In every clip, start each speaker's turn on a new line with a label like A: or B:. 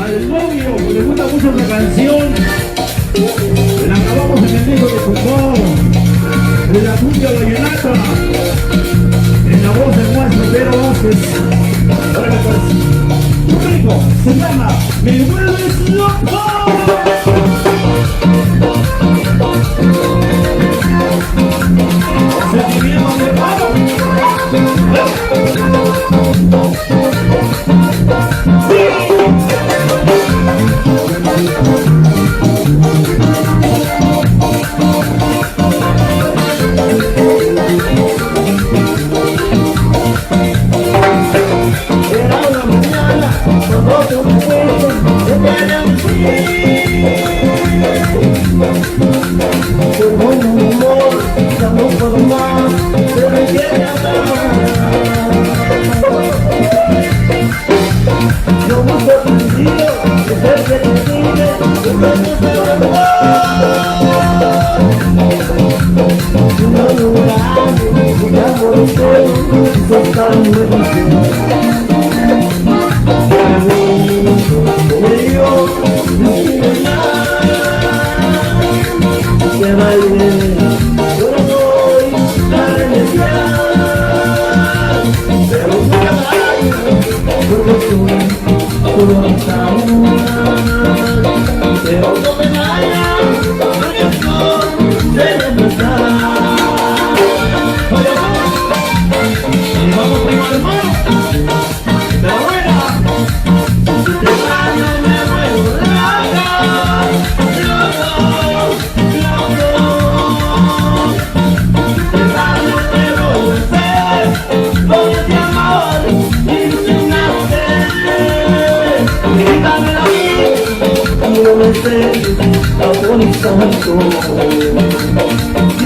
A: al novio le gusta mucho esta canción. La grabamos en el disco de fútbol, de la cumbia vallenata, en la voz del maestro Pedro Vázquez. Ahora pues, rico, se llama Me Vuelves Loco. Sentimiento de paro.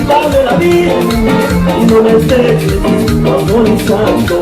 B: Dame la vida y no me estés agonizando.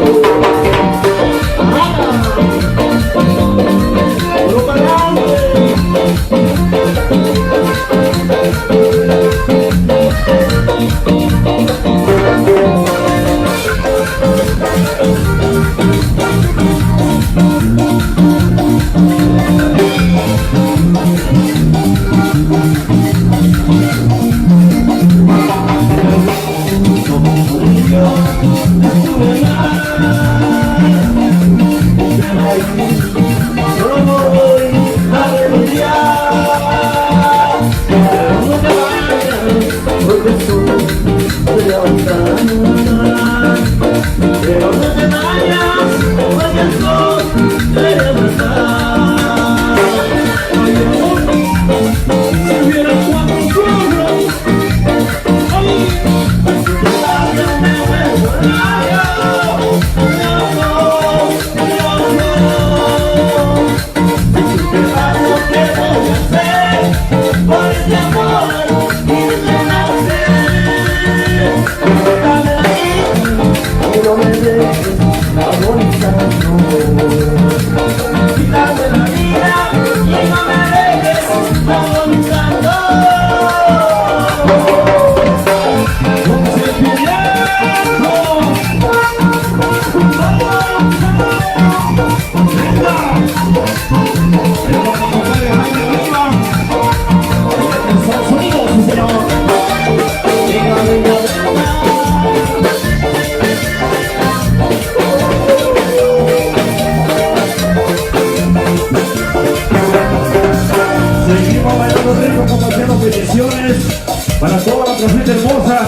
A: Para toda la gente hermosa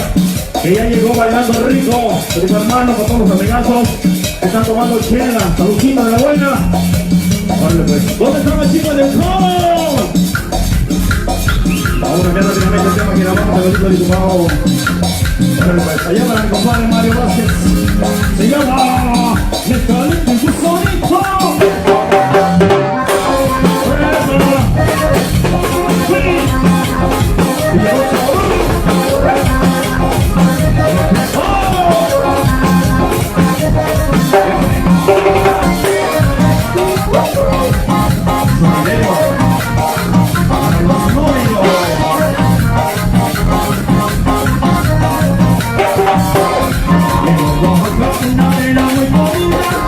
A: que ya llegó bailando rico, primo hermano, para todos los amigazos que están tomando chela, saludcita de la buena. Órale pues, ¿dónde están las chicas del club? Ahora ya rápidamente el tema que grabamos de Benito Diputado. Órale pues, allá para mi compadre Mario Vázquez. Se llama Descalente en tu sonito.
B: Una vela muy bonita,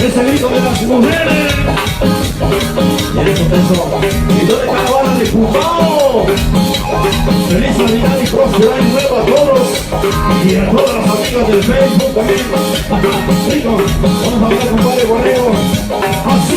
A: Ese grito de las mujeres. Y yo de caravana de Cubao. Feliz Navidad y próspero año nuevo a todos. Y a todas las amigas del Facebook también. Rico, vamos a hablar con Padre Borrego. Así.